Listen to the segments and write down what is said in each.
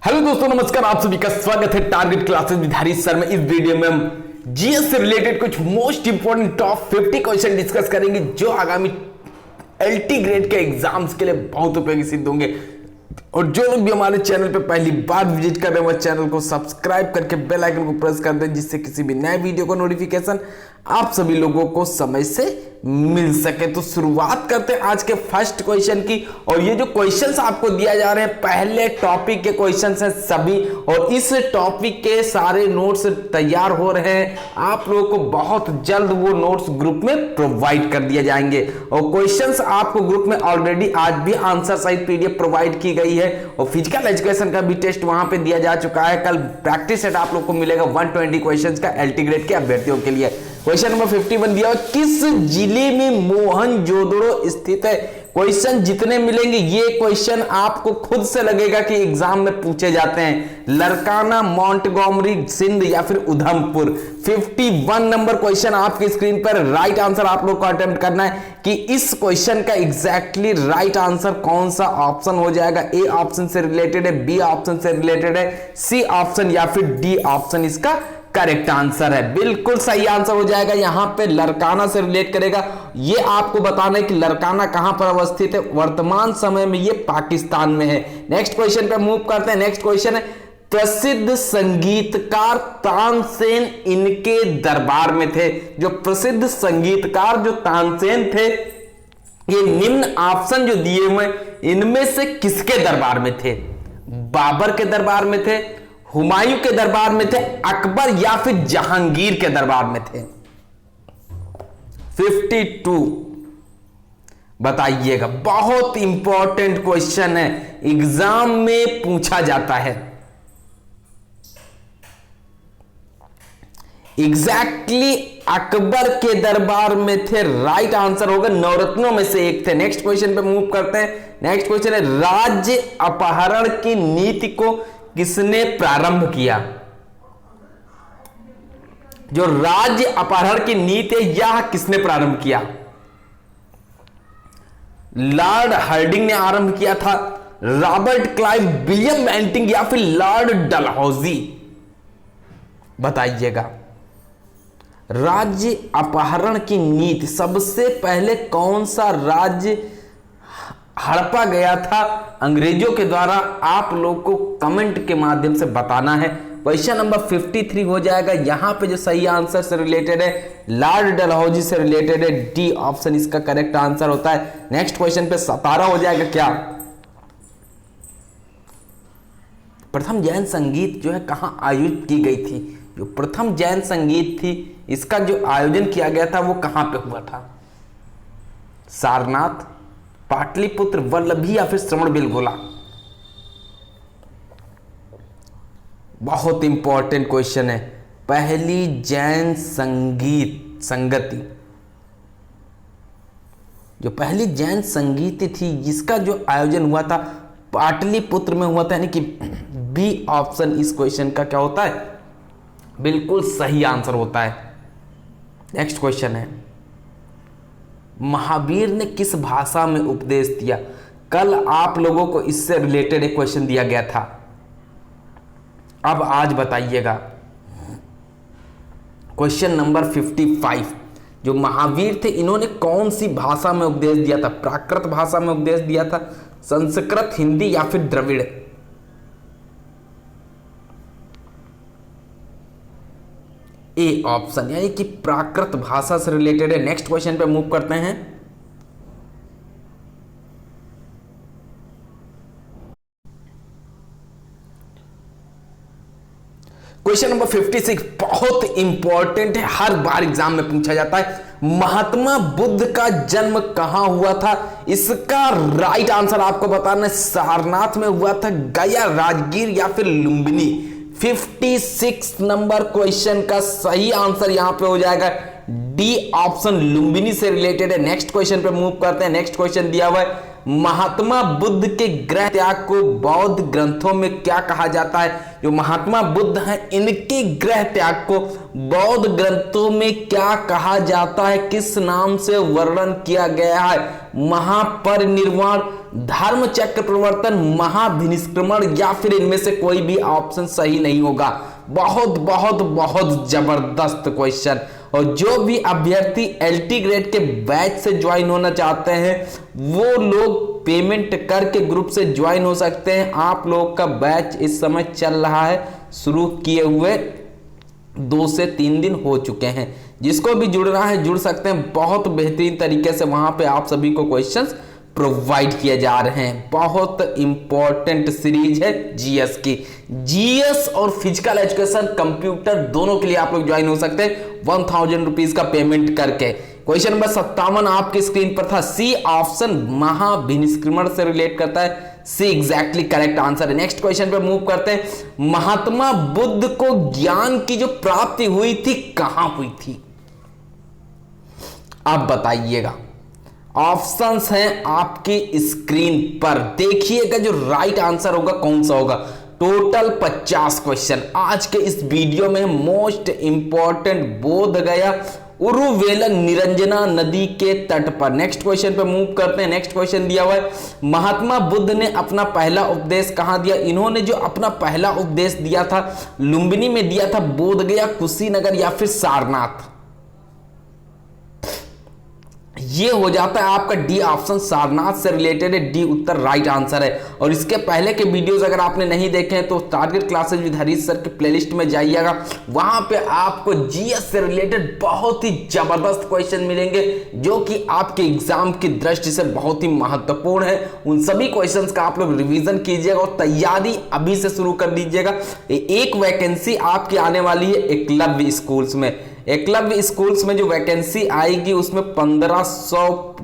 Hello दोस्तों, नमस्कार। आप सभी का स्वागत है target classes with Harish sir में। इस वीडियो में हम जीएस से रिलेटेड कुछ most important top 50 question discuss करेंगे जो आगामी एलटी ग्रेड के एग्जाम्स के लिए बहुत उपयोगी सिद्ध होंगे। और जो लोग भी हमारे चैनल पे पहली बार विजिट कर रहे हैं वो चैनल को सब्सक्राइब करके बेल आइकन को प्रेस कर दें, जिससे किसी भी नए वीडियो का नोटिफिकेशन आप सभी लोगों को समय से मिल सके। तो शुरुआत करते हैं आज के फर्स्ट क्वेश्चन की। और ये जो क्वेश्चंस आपको दिया जा रहे हैं पहले टॉपिक के क्वेश्चंस हैं सभी, और इस टॉपिक के सारे नोट्स तैयार हो रहे हैं। आप लोगों को बहुत जल्द वो नोट्स ग्रुप में प्रोवाइड कर दिए जाएंगे। और क्वेश्चंस आपको ग्रुप में ऑलरेडी आज भी आंसर सहित पीडीएफ प्रोवाइड की गई है, और फिजिकल एजुकेशन का भी टेस्ट वहां पे दिया जा चुका है। कल प्रैक्टिस सेट आप लोग को मिलेगा 120 क्वेश्चंस का एलटी ग्रेड के अभ्यर्थियों के लिए। क्वेश्चन नंबर 51 दिया, किस जिले में मोहनजोदड़ो स्थित है। क्वेश्चन जितने मिलेंगे ये क्वेश्चन आपको खुद से लगेगा कि एग्जाम में पूछे जाते हैं। लरकाना, मॉन्टगोमरी, सिंध या फिर उधमपुर। 51 नंबर क्वेश्चन आपकी स्क्रीन पर। राइट आंसर आप लोग को अटेम्प्ट करना है कि इस क्वेश्चन का एग्जैक्टली राइट आंसर कौन सा ऑप्शन हो जाएगा। ए ऑप्शन से रिलेटेड है, बी ऑप्शन से रिलेटेड है, सी ऑप्शन या फिर डी ऑप्शन इसका करेक्ट आंसर है। बिल्कुल सही आंसर हो जाएगा। यहां पे लरकाना से रिलेट करेगा। ये आपको बताना है कि लरकाना कहां पर अवस्थित है। वर्तमान समय में ये पाकिस्तान में है। नेक्स्ट क्वेश्चन पे मूव करते हैं। नेक्स्ट क्वेश्चन है, प्रसिद्ध संगीतकार तानसेन इनके दरबार में थे। जो प्रसिद्ध संगीतकार जो तानसेन थे, ये निम्न ऑप्शन जो दिए हुए इनमें से किसके दरबार में थे। बाबर के दरबार में थे, हुमायूं के दरबार में थे, अकबर या फिर जहांगीर के दरबार में थे। 52 बताइएगा। बहुत इंपॉर्टेंट क्वेश्चन है, एग्जाम में पूछा जाता है। एग्जैक्टली अकबर के दरबार में थे। राइट आंसर होगा, नवरत्नों में से एक थे। नेक्स्ट क्वेश्चन पे मूव करते हैं। नेक्स्ट क्वेश्चन है, राज्य अपहरण की नीति को किसने प्रारंभ किया। जो राज्य अपहरण की नीति है यह किसने प्रारंभ किया। लॉर्ड हार्डिंग ने आरंभ किया था, रॉबर्ट क्लाइव, विलियम बेंटिंग या फिर लॉर्ड डलहौजी। बताइएगा। राज्य अपहरण की नीति सबसे पहले कौन सा राज्य हड़पा गया था अंग्रेजों के द्वारा, आप लोग को कमेंट के माध्यम से बताना है। क्वेश्चन नंबर 53 हो जाएगा। यहां पे जो सही आंसर से रिलेटेड है लॉर्ड डलहौजी से रिलेटेड है। डी ऑप्शन इसका करेक्ट आंसर होता है। नेक्स्ट क्वेश्चन पे 17 हो जाएगा। क्या प्रथम जैन संगीत जो है कहां आयोजित की गई थी। जो प्रथम जैन संगीत थी इसका जो आयोजन किया गया था वो कहां पे हुआ था। सारनाथ, पाटलिपुत्र, वल्लभी या फिर श्रवणबेलगोला। बहुत इंपॉर्टेंट क्वेश्चन है। पहली जैन संगीत संगति, जो पहली जैन संगीत थी जिसका जो आयोजन हुआ था पाटलिपुत्र में हुआ था, यानी कि बी ऑप्शन इस क्वेश्चन का क्या होता है, बिल्कुल सही आंसर होता है। नेक्स्ट क्वेश्चन है, महावीर ने किस भाषा में उपदेश दिया। कल आप लोगों को इससे रिलेटेड एक क्वेश्चन दिया गया था। अब आज बताइएगा। क्वेश्चन नंबर 55, जो महावीर थे इन्होंने कौन सी भाषा में उपदेश दिया था। प्राकृत भाषा में उपदेश दिया था, संस्कृत, हिंदी या फिर द्रविड़। ए ऑप्शन, यानी कि प्राकृत भाषा से रिलेटेड है। नेक्स्ट क्वेश्चन पे मूव करते हैं। क्वेश्चन नंबर 56 बहुत इंपॉर्टेंट है, हर बार एग्जाम में पूछा जाता है। महात्मा बुद्ध का जन्म कहां हुआ था। इसका राइट आंसर आपको बताना है। सारनाथ में हुआ था, गया, राजगीर या फिर लुम्बिनी। 56 नंबर क्वेश्चन का सही आंसर यहां पे हो जाएगा डी ऑप्शन, लुम्बिनी से रिलेटेड है। नेक्स्ट क्वेश्चन पे मूव करते हैं। नेक्स्ट क्वेश्चन दिया हुआ है, महात्मा बुद्ध के गृह त्याग को बौद्ध ग्रंथों में क्या कहा जाता है? जो महात्मा बुद्ध हैं इनके गृह त्याग को बौद्ध ग्रंथों में क्या कहा जाता है? किस नाम से वर्णन किया गया है? महापरिनिर्वाण, धर्म चक्र प्रवर्तन, महाभिनिष्क्रमण, या फिर इनमें से कोई भी ऑप्शन सही नहीं होगा। बहुत बहुत बहुत जबरदस्त क्वेश्चन। और जो भी अभ्यर्थी एलटी ग्रेड के बैच से ज्वाइन होना चाहते हैं वो लोग पेमेंट करके ग्रुप से ज्वाइन हो सकते हैं। आप लोग का बैच इस समय चल रहा है, शुरू किए हुए 2 से 3 दिन हो चुके हैं। जिसको भी जुड़ना है जुड़ सकते हैं। बहुत बेहतरीन तरीके से वहां पे आप सभी को क्वेश्चंस प्रोवाइड किए जा रहे हैं। बहुत इंपॉर्टेंट सीरीज है जीएस की। जीएस और फिजिकल एजुकेशन कंप्यूटर दोनों के लिए आप लोग ज्वाइन हो सकते हैं 1000 रुपीज का पेमेंट करके। क्वेश्चन नंबर 57 आपकी स्क्रीन पर था। सी ऑप्शन महाभिनिष्क्रमण से रिलेट करता है। सी एग्जैक्टली करेक्ट आंसर है। नेक्स्ट क्वेश्चन पे मूव करते हैं। महात्मा बुद्ध को ज्ञान की जो प्राप्ति हुई थी कहां हुई थी? आप बताइएगा। ऑप्शंस हैं आपकी स्क्रीन पर, देखिएगा जो राइट आंसर होगा कौन सा होगा। टोटल 50 क्वेश्चन आज के इस वीडियो में। मोस्ट इंपॉर्टेंट बोध गया उरुवेलन निरंजना नदी के तट पर। नेक्स्ट क्वेश्चन पे मूव करते हैं। नेक्स्ट क्वेश्चन दिया हुआ है, महात्मा बुद्ध ने अपना पहला उपदेश कहां दिया? इन्होंने जो अपना पहला उपदेश दिया था लुम्बिनी में दिया था, बोधगया, कुशीनगर या फिर सारनाथ? ये हो जाता है आपका डी ऑप्शन, सारनाथ से रिलेटेड है। डी उत्तर राइट आंसर है। और इसके पहले के वीडियोस अगर आपने नहीं देखे हैं तो target classes with Harish sir के प्लेलिस्ट में जाइएगा। वहां पे आपको जीएस से रिलेटेड बहुत ही जबरदस्त क्वेश्चन मिलेंगे जो कि आपके एग्जाम की दृष्टि से बहुत ही महत्वपूर्ण है। उन सभी क्वेश्चंस का आप लोग रिवीजन कीजिएगा और तैयारी अभी से शुरू कर दीजिएगा। एक वैकेंसी आपकी आने वाली है एकलव्य स्कूल्स में। एकलव्य स्कूल्स में जो वैकेंसी आएगी उसमें 1500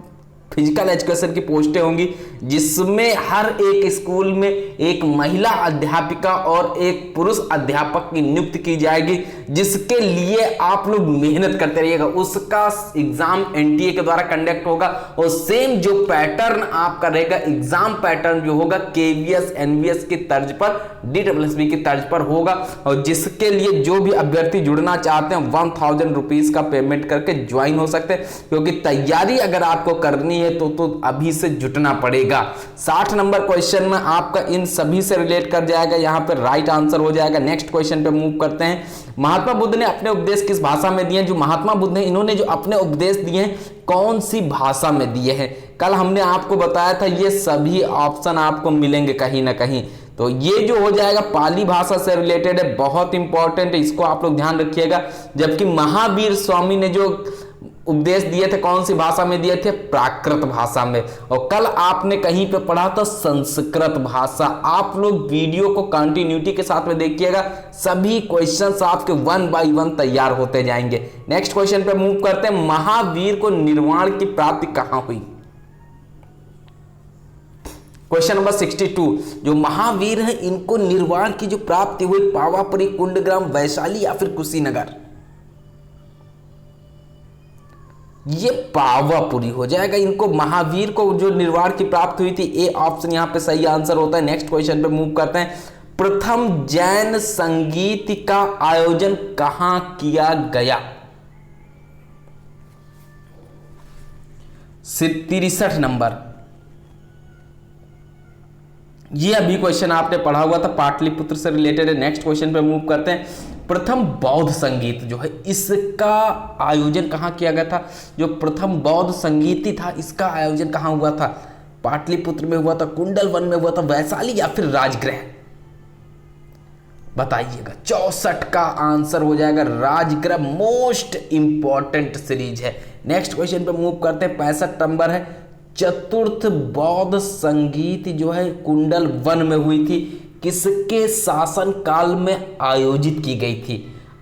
फिजिकल एजुकेशन की पोस्टें होंगी, जिसमें हर एक स्कूल में एक महिला अध्यापिका और एक पुरुष अध्यापक की नियुक्ति की जाएगी, जिसके लिए आप लोग मेहनत करते रहिएगा। उसका एग्जाम एनटीए के द्वारा कंडक्ट होगा और सेम जो पैटर्न आपका रहेगा, एग्जाम पैटर्न जो होगा केवीएस एनवीएस की तर्ज पर, डीडब्ल्यूएसबी की तर्ज पर होगा। और जिसके लिए जो भी अभ्यर्थी जुड़ना चाहते हैं 1000 रुपीज का पेमेंट करके ज्वाइन हो सकते हैं, क्योंकि तैयारी अगर आपको करनी है तो अभी से जुटना पड़ेगा। 60 नंबर क्वेश्चन में आपका इन सभी से रिलेट कर जाएगा, यहां पर राइट आंसर हो जाएगा। नेक्स्ट क्वेश्चन पे मूव करते हैं। महात्मा बुद्ध ने अपने उपदेश किस भाषा में दिए? जो महात्मा बुद्ध ने इन्होंने जो अपने उपदेश दिए हैं कौन सी भाषा में दिए हैं? कल हमने आपको बताया था ये सभी ऑप्शन आपको मिलेंगे कहीं ना कहीं। तो ये जो हो जाएगा पाली भाषा से रिलेटेड है, बहुत इंपॉर्टेंट है, इसको आप लोग ध्यान रखिएगा। जबकि महावीर स्वामी ने जो उपदेश दिए थे कौन सी भाषा में दिए थे? प्राकृत भाषा में। और कल आपने कहीं पे पढ़ा था संस्कृत भाषा। आप लोग वीडियो को कंटिन्यूटी के साथ में देखिएगा, सभी क्वेश्चंस आपके 1 बाय 1 तैयार होते जाएंगे। नेक्स्ट क्वेश्चन पे मूव करते हैं। महावीर को निर्वाण की प्राप्ति कहां हुई? क्वेश्चन नंबर 62, जो महावीर हैं इनको निर्वाण की जो प्राप्ति हुई पावापुरी, कुंडग्राम, वैशाली या फिर कुशीनगर? ये पावापुरी हो जाएगा। इनको महावीर को जो निर्वाण की प्राप्ति हुई थी, ए ऑप्शन यहां पे सही आंसर होता है। नेक्स्ट क्वेश्चन पे मूव करते हैं। प्रथम जैन संगीत का आयोजन कहां किया गया? 63 नंबर। ये अभी क्वेश्चन आपने पढ़ा हुआ था, पाटलिपुत्र से रिलेटेड है। नेक्स्ट क्वेश्चन पे मूव करते हैं। प्रथम बौद्ध संगीत जो है इसका आयोजन कहां किया गया था? जो प्रथम बौद्ध संगीत था इसका आयोजन कहां हुआ था? पाटलिपुत्र में हुआ था, कुंडल वन में हुआ था, वैशाली या फिर राजगृह? बताइएगा। 64 का आंसर हो जाएगा राजगृह। मोस्ट इंपॉर्टेंट सीरीज है। नेक्स्ट क्वेश्चन पे मूव करते हैं। 65 नंबर है। चतुर्थ बौद्ध संगीत जो है कुंडल वन में हुई थी, किसके शासन काल में आयोजित की गई थी?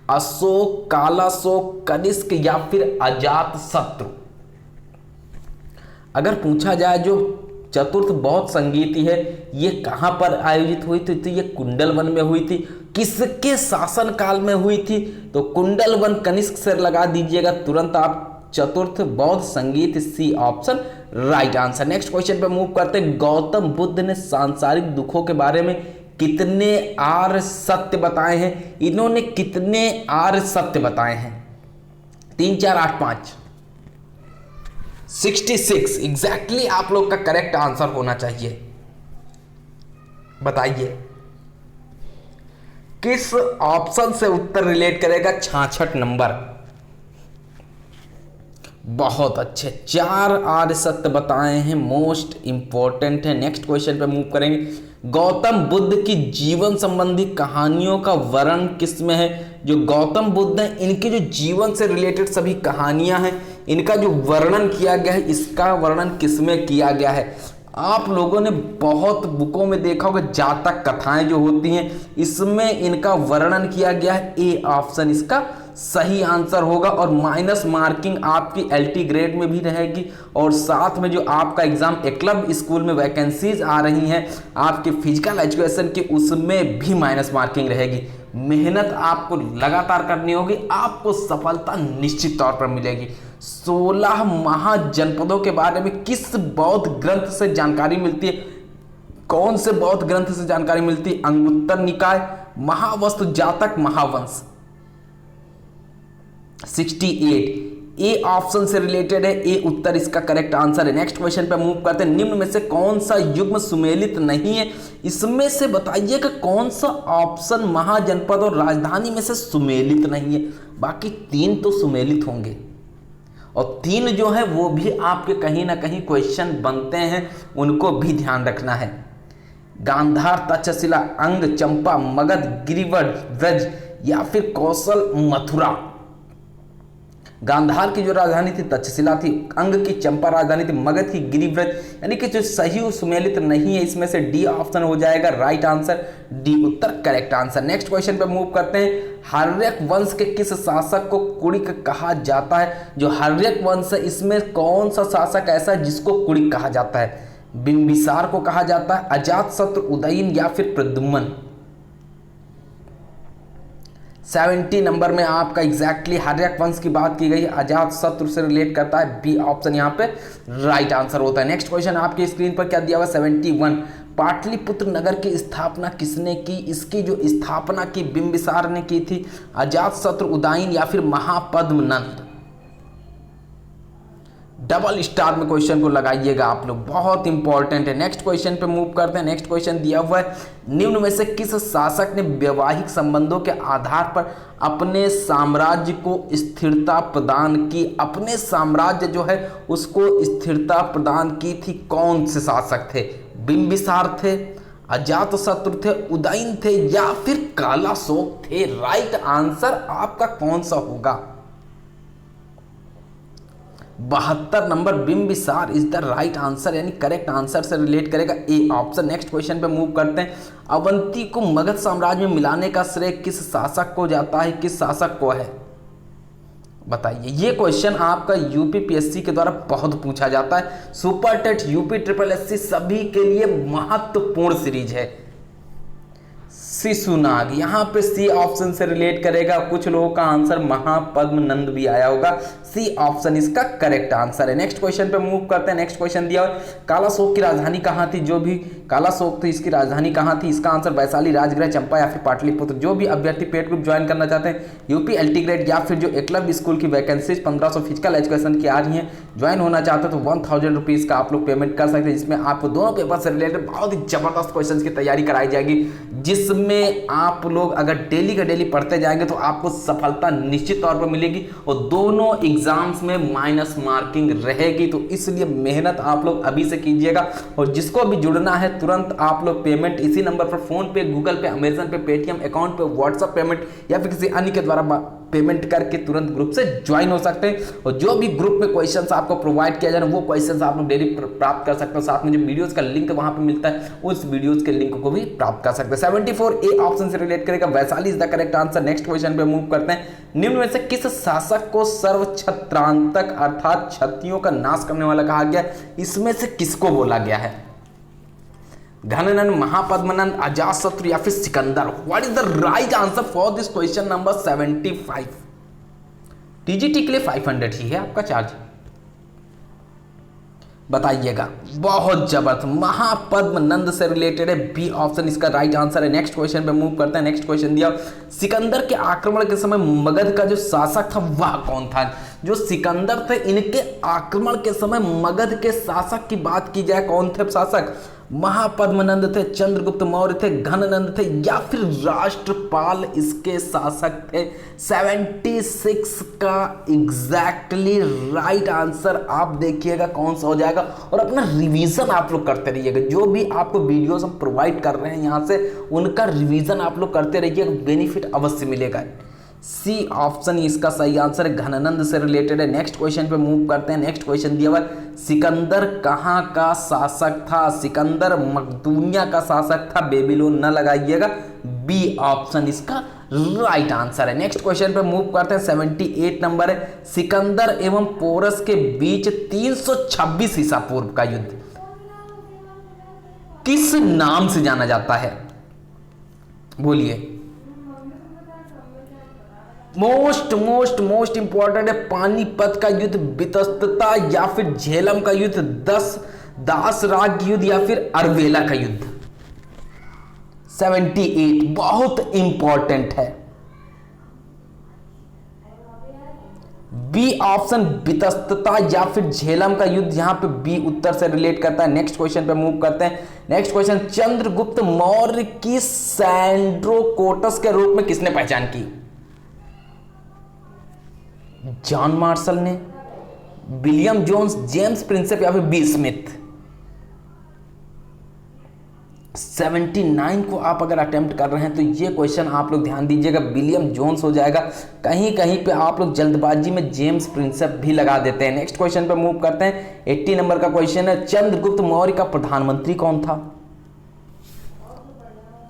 अशोक, कालाशोक, कनिष्क या फिर अजात शत्रु? अगर पूछा जाए जो चतुर्थ बौद्ध संगीति है ये कहां पर आयोजित हुई थी, तो ये कुंडल वन में हुई थी। किसके शासन काल में हुई थी? तो कुंडल वन, कनिष्क से लगा दीजिएगा, तुरंत आप चतुर्थ बौद्ध संगीत, C option right answer. Next question पे मूव करते हैं। गौतम बुद्ध ने सांसारिक दुखों के बारे में कितने आर्य सत्य बताए हैं? इन्होंने कितने आर्य सत्य बताए हैं? 3, 4, 8, 5। 66 एग्जैक्टली आप लोग का करेक्ट आंसर होना चाहिए। बताइए किस ऑप्शन से उत्तर रिलेट करेगा? 66 नंबर। बहुत अच्छे, 4 आर्य सत्य बताए हैं, मोस्ट इंपॉर्टेंट है। नेक्स्ट क्वेश्चन पे मूव करेंगे। गौतम बुद्ध की जीवन संबंधी कहानियों का वर्णन किसमें है? जो गौतम बुद्ध हैं इनके जो जीवन से रिलेटेड सभी कहानियां हैं, इनका जो वर्णन किया गया है, इसका वर्णन किसमें किया गया है? आप लोगों ने बहुत बुकों में देखा होगा, जातक कथाएं जो होती हैं, इसमें इनका वर्णन किया गया है। ए ऑप्शन इसका सही आंसर होगा। और माइनस मार्किंग आपकी एलटी ग्रेड में भी रहेगी, और साथ में जो आपका एग्जाम एकलव्य स्कूल में वैकेंसीज आ रही हैं आपके फिजिकल एजुकेशन की, उसमें भी माइनस मार्किंग रहेगी। मेहनत आपको लगातार करनी होगी, आपको सफलता निश्चित तौर पर मिलेगी। 16 महाजनपदों के बारे में किस बौद्ध ग्रंथ से जानकारी मिलती है? कौन से बौद्ध ग्रंथ से जानकारी मिलती है? अंगुत्तर निकाय, महावस्तु जातक, महावंश। 68 ए ऑप्शन से रिलेटेड है, ए उत्तर इसका करेक्ट आंसर है। नेक्स्ट क्वेश्चन पे मूव करते हैं। निम्न में से कौन सा युग्म सुमेलित नहीं है? इसमें से बताइए कि कौन सा ऑप्शन महाजनपद और राजधानी में से सुमेलित नहीं है। बाकी 3 तो सुमेलित होंगे, और 3 जो है वो भी आपके कहीं ना कहीं क्वेश्चन बनते हैं, उनको भी ध्यान रखना है। गांधार, तक्षशिला, अंग, चंपा, मगध, गिरिव्रज, व्रज या फिर कौशल, मथुरा। गांधार की जो राजधानी थी तक्षशिला थी, अंग की चंपा राजधानी थी, मगध की गिरिव्रज, यानी कि जो सही सुमेलित नहीं है, इसमें से डी ऑप्शन हो जाएगा राइट आंसर। डी उत्तर करेक्ट आंसर। नेक्स्ट क्वेश्चन पे मूव करते हैं। हर्यक वंश के किस शासक को कुड़िक कहा जाता है? जो हर्यक वंश है इसमें कौन सा शासक ऐसा है जिसको कुड़िक कहा जाता है? बिंबिसार को कहा जाता है, अजातशत्रु, उदयन या फिर प्रद्युम्न। 70 नंबर में आपका एग्जैक्टली हर्यक वंश की बात की गई है, अजातशत्रु से रिलेट करता है। बी ऑप्शन यहाँ पे राइट आंसर होता है। नेक्स्ट क्वेश्चन आपकी स्क्रीन पर क्या दिया हुआ? 71 पाटलिपुत्र नगर की स्थापना किसने की? इसकी जो स्थापना की बिंबिसार ने की थी, अजातशत्रु, उदयन या फिर महापद्मनंद। डबल स्टार में क्वेश्चन को लगाइएगा आप लोग, बहुत इंपॉर्टेंट है। नेक्स्ट क्वेश्चन पे मूव करते हैं। नेक्स्ट क्वेश्चन दिया हुआ है। निम्न में से किस शासक ने वैवाहिक संबंधों के आधार पर अपने साम्राज्य को स्थिरता प्रदान की? अपने साम्राज्य जो है उसको स्थिरता प्रदान की थी, कौन से शासक थे? बिंबिसार थे, अजातशत्रु थे, उदयन थे या फिर कालाशोक थे? राइट आंसर आपका कौन सा होगा? 72 number Bimbisara is the right answer, यानी करेक्ट आंसर से रिलेट करेगा ए ऑप्शन। नेक्स्ट क्वेश्चन पे मूव करते हैं। अवंती को मगध साम्राज्य में मिलाने का श्रेय किस शासक को जाता है? किस शासक को है? बताइए। ये क्वेश्चन आपका यूपीपीएससी के द्वारा बहुत पूछा जाता है। Super TET, UP triple SC सभी के लिए महत्वपूर्ण सीरीज है। शिशुनाग, यहाँ पे सी ऑप्शन से रिलेट करेगा। कुछ लोगों का आंसर महापद्मनंद भी आया होगा, सी ऑप्शन इसका करेक्ट आंसर है। नेक्स्ट क्वेश्चन पे मूव करते हैं। नेक्स्ट क्वेश्चन दिया हुआ कालाशोक की राजधानी कहाँ थी? जो भी कालाशोक थी इसकी राजधानी कहाँ थी? इसका आंसर वैशाली, राजगृह, चंपा या फिर पाटलिपुत्र। जो भी अभ्यर्थी पेड ग्रुप ज्वाइन करना चाहते हैं, यूपी एलटी ग्रेड या फिर जो एकलव्य स्कूल की वैकेंसीज 1500 फिजिकल एजुकेशन की आ रही हैं, ज्वाइन होना चाहते हैं तो 1000 रुपीज़ का आप लोग पेमेंट कर सकते हैं, जिसमें आपको दोनों पेपर से रिलेटेड बहुत ही जबरदस्त क्वेश्चन की तैयारी कराई जाएगी, जिसमें आप लोग अगर डेली का डेली पढ़ते जाएंगे तो आपको सफलता निश्चित तौर पर मिलेगी, और दोनों एग्जाम्स में माइनस मार्किंग रहेगी। तो इसलिए मेहनत आप लोग अभी से कीजिएगा, और जिसको भी जुड़ना है तुरंत आप लोग पेमेंट इसी नंबर पर फोन पे, गूगल पे, अमेजन पे, पेटीएम अकाउंट पे, व्हाट्सएप पेमेंट या फिर किसी अन्य के द्वारा पेमेंट करके तुरंत ग्रुप से ज्वाइन हो सकते हैं। और जो भी ग्रुप में क्वेश्चंस आपको प्रोवाइड किया जा रहा है वो क्वेश्चंस आप लोग डेली प्राप्त कर सकते हो। साथ में जो वीडियोस का लिंक वहां पे मिलता है उस वीडियोस के लिंक को भी प्राप्त कर सकते हैं। 74 ए ऑप्शन से रिलेट करेगा, Vaishali is the correct answer. Next question पे मूव करते हैं। निम्न में से किस शासक को सर्वछत्रांतक अर्थात क्षत्रियों का नाश करने वाला कहा गया? इसमें से किसको बोला गया है? घननंद, महापद्मनंद, अजातशत्रु या फिर Sikandar? What is the right answer for this question number 75? TGT के लिए 500 ही है आपका चार्ज। बताइएगा, बहुत जबरदस्त, महापद्म नंद से रिलेटेड है, बी ऑप्शन इसका राइट आंसर है। नेक्स्ट क्वेश्चन पे मूव करते हैं। नेक्स्ट क्वेश्चन दिया, सिकंदर के आक्रमण के समय मगध का जो शासक था वह कौन था? जो सिकंदर थे, इनके आक्रमण के समय मगध के शासक की बात की जाए, कौन थे शासक? महापद्मनंद थे, चंद्रगुप्त मौर्य थे, घननंद थे, या फिर राष्ट्रपाल इसके शासक थे? 76 का एग्जैक्टली राइट आंसर आप देखिएगा कौन सा हो जाएगा, और अपना रिवीजन आप लोग करते रहिएगा। जो भी आपको वीडियोस हम प्रोवाइड कर रहे हैं यहाँ से, उनका रिवीजन आप लोग करते रहिएगा, बेनिफिट अवश्य मिलेगा। सी ऑप्शन इसका सही आंसर है, घननंद से रिलेटेड है। नेक्स्ट क्वेश्चन पे मूव करते हैं। नेक्स्ट क्वेश्चन दिया हुआ, सिकंदर कहाँ का शासक था? सिकंदर मकदूनिया का शासक था, बेबीलोन न लगाइएगा, बी ऑप्शन इसका राइट आंसर है। नेक्स्ट क्वेश्चन पे मूव करते हैं। 78 नंबर है, सिकंदर एवं पोरस के बीच 326 ईसा पूर्व का युद्ध किस नाम से जाना जाता है? बोलिए। मोस्ट इंपॉर्टेंट है, पानीपत का युद्ध, वितस्तता या फिर झेलम का युद्ध, दास राग युद्ध या फिर अरवेला का युद्ध? 78 बहुत इंपॉर्टेंट है, बी ऑप्शन वितस्तता या फिर झेलम का युद्ध, यहां पे बी उत्तर से रिलेट करता है। नेक्स्ट क्वेश्चन पे मूव करते हैं। नेक्स्ट क्वेश्चन, चंद्रगुप्त मौर्य की सैंड्रोकोटस के रूप में किसने पहचान की? जॉन मार्शल ने, विलियम जोन्स, जेम्स प्रिंसेप या फिर बी स्मिथ? 79 को आप अगर अटेम्प्ट कर रहे हैं तो ये क्वेश्चन आप लोग ध्यान दीजिएगा, विलियम जोन्स हो जाएगा। कहीं कहीं पे आप लोग जल्दबाजी में जेम्स प्रिंसेप भी लगा देते हैं। नेक्स्ट क्वेश्चन पे मूव करते हैं। 80 नंबर का क्वेश्चन है, चंद्रगुप्त मौर्य का प्रधानमंत्री कौन था?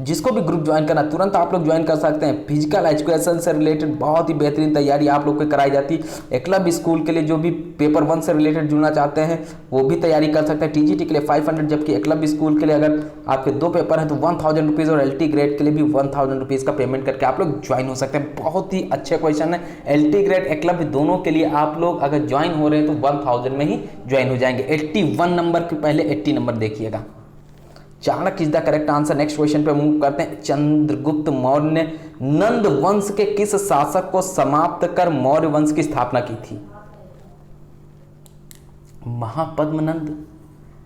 जिसको भी ग्रुप ज्वाइन करना तुरंत आप लोग ज्वाइन कर सकते हैं। फिजिकल एजुकेशन से रिलेटेड बहुत ही बेहतरीन तैयारी आप लोग को कराई जाती है। एकलव्य स्कूल के लिए जो भी पेपर 1 से रिलेटेड जुड़ना चाहते हैं वो भी तैयारी कर सकते हैं। टीजीटी के लिए 500, जबकि एकलव्य स्कूल के लिए अगर आपके 2 पेपर हैं तो 1000 रुपीज़, और एलटी ग्रेड के लिए भी 1000 रुपीज़ का पेमेंट करके आप लोग ज्वाइन हो सकते हैं। बहुत ही अच्छे क्वेश्चन है, एलटी ग्रेड एकलव्य दोनों के लिए आप लोग अगर ज्वाइन हो रहे हैं तो 1000 में ही ज्वाइन हो जाएंगे। 81 नंबर के पहले 80 नंबर देखिएगा। Chanakya is the correct answer. Next question पे मूव करते हैं। चंद्रगुप्त मौर्य ने नंद वंश के किस शासक को समाप्त कर मौर्य वंश की स्थापना की थी? महापद्मनंद,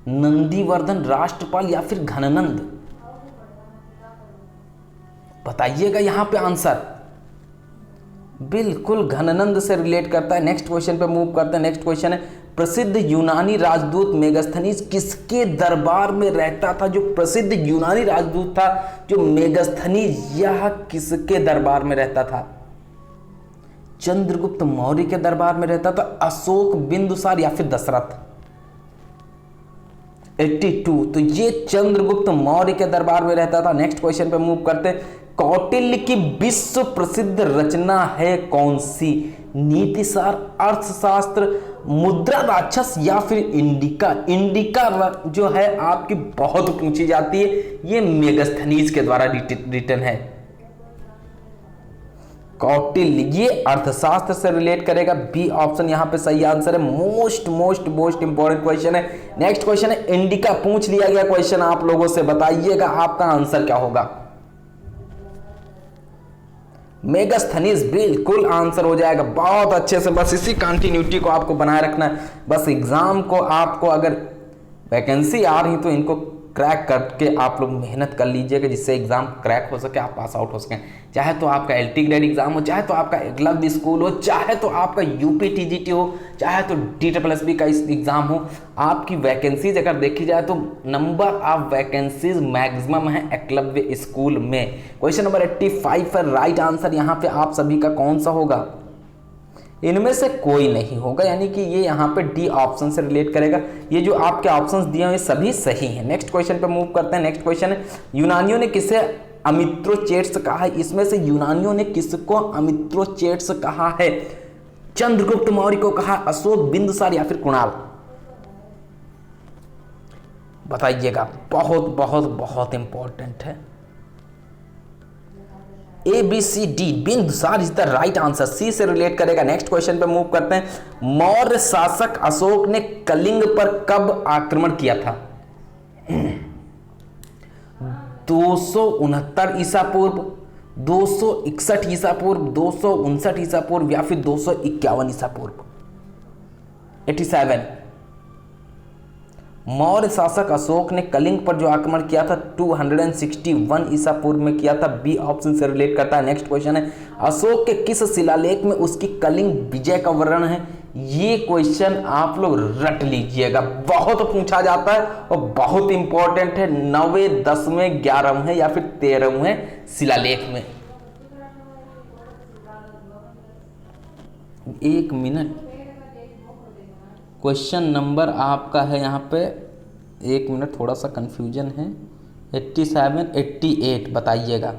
नंदीवर्धन, राष्ट्रपाल या फिर घननंद? बताइएगा यहां पे आंसर। बिल्कुल घननंद से रिलेट करता है। नेक्स्ट क्वेश्चन पे मूव करते हैं। नेक्स्ट क्वेश्चन है, प्रसिद्ध यूनानी राजदूत मेगास्थनीज किसके दरबार में रहता था? जो प्रसिद्ध यूनानी राजदूत था जो मेगास्थनीज, यह किसके दरबार में रहता था? चंद्रगुप्त मौर्य के दरबार में रहता था, अशोक, बिंदुसार या फिर दशरथ? 82, तो ये चंद्रगुप्त मौर्य के दरबार में रहता था। नेक्स्ट क्वेश्चन पे मूव करते हैं। कौटिल्य की विश्व प्रसिद्ध रचना है कौन सी? नीतिसार, अर्थशास्त्र, मुद्रा राक्षस या फिर इंडिका? इंडिका जो है आपकी बहुत पूछी जाती है, ये मेगास्थनीज के द्वारा रिटन है। कौटिल्य ये अर्थशास्त्र से रिलेट करेगा, बी ऑप्शन यहां पे सही आंसर है। मोस्ट इंपॉर्टेंट क्वेश्चन है। नेक्स्ट क्वेश्चन है, इंडिका पूछ लिया गया क्वेश्चन आप लोगों से, बताइएगा आपका आंसर क्या होगा? मेगास्थनीज बिल्कुल आंसर हो जाएगा। बहुत अच्छे से, बस इसी कंटिन्यूटी को आपको बनाए रखना है। बस एग्जाम को आपको अगर वैकेंसी आ रही तो इनको क्रैक करके आप लोग मेहनत कर लीजिएगा, जिससे एग्जाम क्रैक हो सके, आप पास आउट हो सकें। चाहे तो आपका एलटी ग्रेड एग्जाम हो, चाहे तो आपका एकलव्य स्कूल हो, चाहे तो आपका यूपी टीजीटी हो, चाहे तो DSSB का एग्जाम हो, आपकी वैकेंसीज अगर देखी जाए तो नंबर ऑफ वैकेंसीज मैक्सिमम है एकलव्य स्कूल में। क्वेश्चन नंबर 85 है, राइट आंसर यहाँ पे आप सभी का कौन सा होगा? इनमें से कोई नहीं होगा, यानी कि ये यहाँ पे डी ऑप्शन से रिलेट करेगा। ये जो आपके ऑप्शंस दिए हुए सभी सही हैं। नेक्स्ट क्वेश्चन पे मूव करते हैं। नेक्स्ट क्वेश्चन है, यूनानियों ने किसे अमित्रोचेट्स कहा है? इसमें से यूनानियों ने किसको अमित्रोचेट्स कहा है? चंद्रगुप्त मौर्य को कहा, अशोक, बिंदुसार या फिर कुणाल? बताइएगा, बहुत इंपॉर्टेंट है। ABCD Bindusara is the right answer, C से रिलेट करेगा। नेक्स्ट क्वेश्चन पे मूव करते हैं। मौर्य शासक अशोक ने कलिंग पर कब आक्रमण किया था? 269 ईसा पूर्व, 261 ईसा पूर्व, 259 ईसा पूर्व या फिर 251 ईसा पूर्व। 87। मौर्य शासक अशोक ने कलिंग पर जो आक्रमण किया था 261 ईसा पूर्व में किया था, बी ऑप्शन से रिलेट करता है। नेक्स्ट क्वेश्चन है, अशोक के किस शिलालेख में उसकी कलिंग विजय का वर्णन है? ये क्वेश्चन आप लोग रट लीजिएगा, बहुत पूछा जाता है और बहुत इंपॉर्टेंट है। 9वें, 10वें, 11वें या फिर 13वें शिलालेख में। 1 मिनट, क्वेश्चन नंबर आपका है यहाँ पे, 1 मिनट, थोड़ा सा कंफ्यूजन है। 87, 88 बताइएगा।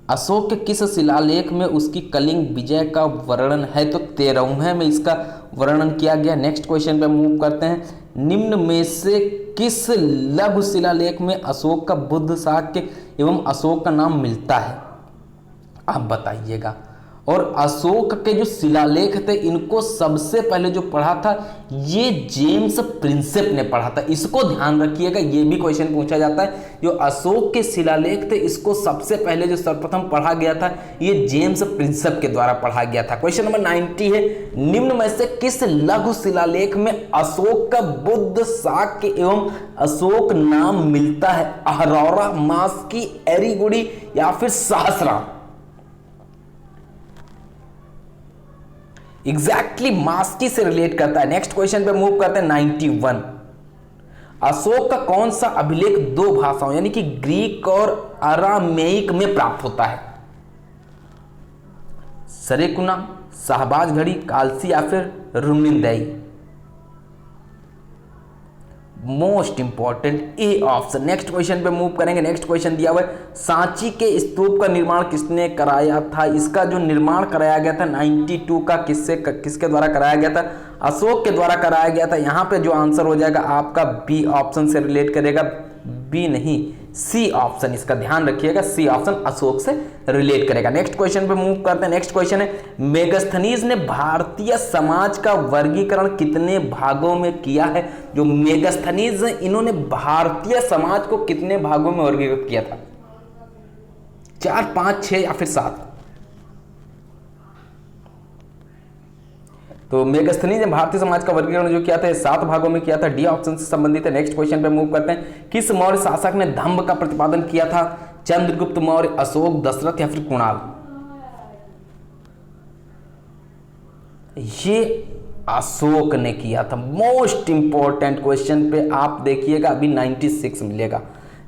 अशोक के किस शिलालेख में उसकी कलिंग विजय का वर्णन है? तो 13वें में इसका वर्णन किया गया। नेक्स्ट क्वेश्चन पे मूव करते हैं। निम्न में से किस लघु शिलालेख में अशोक का बुद्ध शाक्य एवं अशोक का नाम मिलता है? आप बताइएगा। और अशोक के जो शिलालेख थे इनको सबसे पहले जो पढ़ा था ये जेम्स प्रिंसेप ने पढ़ा था, इसको ध्यान रखिएगा, ये भी क्वेश्चन पूछा जाता है। जो अशोक के शिलालेख थे इसको सबसे पहले जो सर्वप्रथम पढ़ा गया था ये जेम्स प्रिंसेप के द्वारा पढ़ा गया था। क्वेश्चन नंबर 90 है, निम्न में से किस लघु शिलालेख में अशोक का बुद्ध शाक्य एवं अशोक नाम मिलता है? अहरौरा, मास्की, एरीगुड़ी या फिर सहस्रा? एग्जैक्टली मास्की से रिलेट करता है। नेक्स्ट क्वेश्चन पे मूव करते हैं। 91। अशोक का कौन सा अभिलेख 2 भाषाओं यानी कि ग्रीक और अरामेइक में प्राप्त होता है? सरेकुना, शाहबाज घड़ी, कालसी या फिर Rummindei? Most important A option. Next question पे मूव करेंगे। नेक्स्ट क्वेश्चन दिया हुआ है, सांची के स्तूप का निर्माण किसने कराया था? इसका जो निर्माण कराया गया था 92 का किसके द्वारा कराया गया था? अशोक के द्वारा कराया गया था। यहाँ पे जो आंसर हो जाएगा आपका बी ऑप्शन से रिलेट करेगा, बी नहीं सी ऑप्शन, इसका ध्यान रखिएगा, सी ऑप्शन अशोक से रिलेट करेगा। नेक्स्ट क्वेश्चन पे मूव करते हैं। नेक्स्ट क्वेश्चन है, मेगास्थनीज ने भारतीय समाज का वर्गीकरण कितने भागों में किया है? जो मेगास्थनीज हैं इन्होंने भारतीय समाज को कितने भागों में वर्गीकृत किया था? 4, 5, 6 या फिर 7? तो मेगास्थनीज ने भारतीय समाज का वर्गीकरण जो किया था 7 भागों में किया था, डी ऑप्शन से संबंधित है। नेक्स्ट क्वेश्चन पे मूव करते हैं। किस मौर्य शासक ने धम्म का प्रतिपादन किया था? चंद्रगुप्त मौर्य, अशोक, दशरथ या फिर कुणाल? ये अशोक ने किया था। मोस्ट इंपॉर्टेंट क्वेश्चन पे आप देखिएगा, अभी 96 मिलेगा।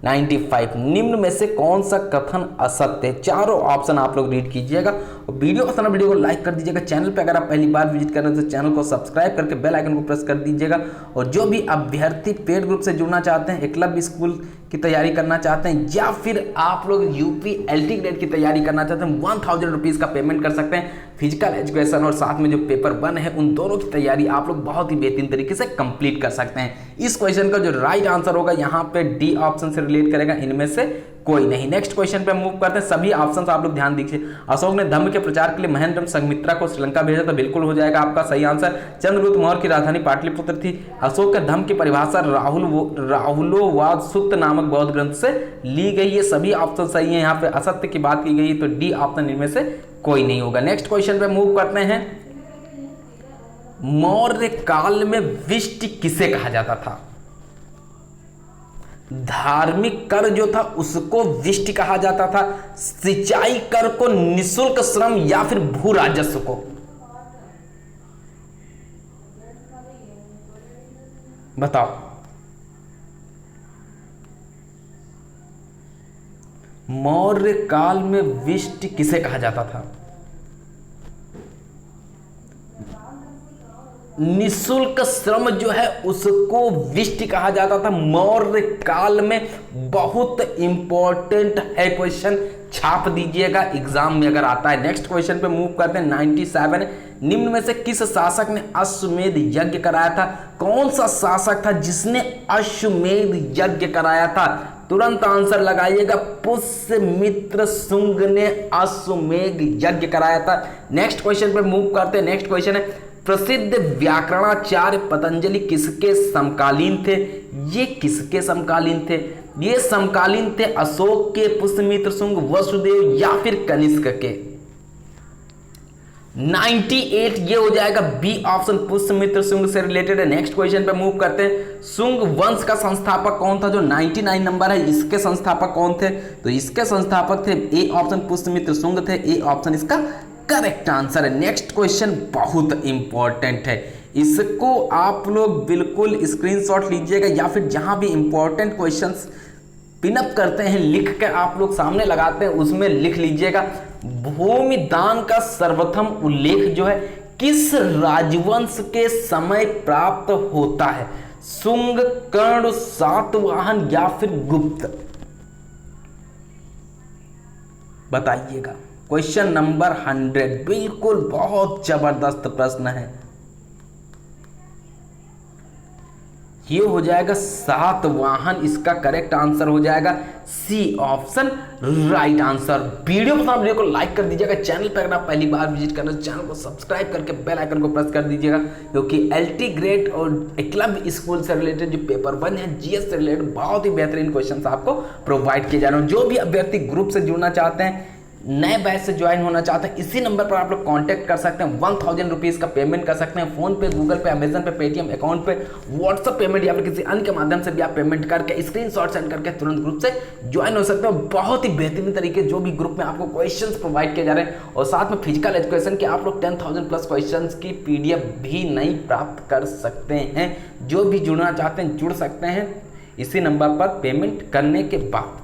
95, निम्न में से कौन सा कथन असत्य है? चारों ऑप्शन आप लोग रीड कीजिएगा और वीडियो पसंद है वीडियो को लाइक कर दीजिएगा। चैनल पे अगर आप पहली बार विजिट कर रहे हैं तो चैनल को सब्सक्राइब करके बेल आइकन को प्रेस कर दीजिएगा। और जो भी अभ्यर्थी पेड ग्रुप से जुड़ना चाहते हैं, एकलव्य स्कूल की तैयारी करना चाहते हैं या फिर आप लोग यूपी एलटी ग्रेड की तैयारी करना चाहते हैं, 1000 रुपीज़ का पेमेंट कर सकते हैं। फिजिकल एजुकेशन और साथ में जो पेपर 1 है उन दोनों की तैयारी आप लोग बहुत ही बेहतरीन तरीके से कंप्लीट कर सकते हैं। इस क्वेश्चन का जो राइट आंसर होगा यहाँ पे डी ऑप्शन से रिलेट करेगा, इनमें से कोई नहीं। नेक्स्ट क्वेश्चन पे मूव करते हैं। सभी ऑप्शंस आप लोग ध्यान दीजिए। अशोक ने धम्म के प्रचार के लिए महेंद्र संघमित्रा को श्रीलंका भेजा, तो बिल्कुल हो जाएगा आपका सही आंसर। चंद्रगुप्त मौर्य की राजधानी पाटलिपुत्र थी। अशोक के धम्म की परिभाषा राहुलोवाद सूक्त नामक बौद्ध ग्रंथ से ली गई। ये सभी ऑप्शन सही है। यहाँ पे असत्य की बात की गई तो डी ऑप्शन इनमें से कोई नहीं होगा। नेक्स्ट क्वेश्चन पे मूव करते हैं। मौर्य काल में विष्टि किसे कहा जाता था? धार्मिक कर जो था उसको विष्टि कहा जाता था, सिंचाई कर को निःशुल्क श्रम या फिर भू राजस्व को? बताओ। मौर्य काल में विष्टि किसे कहा जाता था? निःशुल्क श्रम जो है उसको विष्टि कहा जाता था मौर्य काल में। बहुत इंपॉर्टेंट है क्वेश्चन, छाप दीजिएगा एग्जाम में अगर आता है। नेक्स्ट क्वेश्चन पे मूव करते हैं। 97, निम्न में से किस शासक ने अश्वमेध यज्ञ कराया था? कौन सा शासक था जिसने अश्वमेध यज्ञ कराया था? तुरंत आंसर लगाइएगा। पुष्यमित्र शुंग ने अश्वमेध यज्ञ कराया था। नेक्स्ट क्वेश्चन पे मूव करते हैं। नेक्स्ट क्वेश्चन है, प्रसिद्ध व्याकरणाचार्य पतंजलि किसके समकालीन थे? ये किसके समकालीन थे? ये समकालीन थे अशोक के, पुष्यमित्र शुंग, वसुदेव या फिर कनिष्क के। 98 ये हो जाएगा बी ऑप्शन, पुष्यमित्र शुंग से रिलेटेड है। नेक्स्ट क्वेश्चन पे मूव करते हैं। शुंग वंश का संस्थापक कौन था? जो 99 नंबर है, इसके संस्थापक कौन थे? तो इसके संस्थापक थे ए ऑप्शन पुष्यमित्र शुंग थे। ए ऑप्शन इसका करेक्ट आंसर है। नेक्स्ट क्वेश्चन बहुत इंपॉर्टेंट है, इसको आप लोग बिल्कुल स्क्रीनशॉट लीजिएगा या फिर जहां भी इंपॉर्टेंट क्वेश्चंस पिनअप करते हैं लिख कर आप लोग सामने लगाते हैं उसमें लिख लीजिएगा। भूमि दान का सर्वप्रथम उल्लेख जो है किस राजवंश के समय प्राप्त होता है? शुंग, कर्ण, सातवाहन या फिर गुप्त? बताइएगा। क्वेश्चन नंबर 100 बिल्कुल बहुत जबरदस्त प्रश्न है। ये हो जाएगा सातवाहन, इसका करेक्ट आंसर हो जाएगा C option, right answer. Video पसंद, वीडियो को लाइक कर दीजिएगा। चैनल पर अगर आप पहली बार विजिट करना, चैनल को सब्सक्राइब करके बेल आइकन को प्रेस कर दीजिएगा, क्योंकि एलटी ग्रेड और क्लब स्कूल से रिलेटेड जो पेपर 1 है जीएस से रिलेटेड बहुत ही बेहतरीन क्वेश्चन आपको प्रोवाइड किए जा रहे हैं। जो भी अभ्यर्थी ग्रुप से जुड़ना चाहते हैं, नए बैच से ज्वाइन होना चाहते हैं, इसी नंबर पर आप लोग कांटेक्ट कर सकते हैं। 1000 रुपीज़ का पेमेंट कर सकते हैं फोन पे, गूगल पे, अमेजन पे, पेटीएम अकाउंट पे, व्हाट्सएप पेमेंट या फिर किसी अन्य के माध्यम से भी आप पेमेंट करके स्क्रीनशॉट सेंड करके तुरंत ग्रुप से ज्वाइन हो सकते हो। बहुत ही बेहतरीन तरीके जो भी ग्रुप में आपको क्वेश्चंस प्रोवाइड किए जा रहे हैं, और साथ में फिजिकल एजुकेशन के आप लोग 10,000 प्लस क्वेश्चन की PDF भी नहीं प्राप्त कर सकते हैं। जो भी जुड़ना चाहते हैं जुड़ सकते हैं इसी नंबर पर पेमेंट करने के बाद।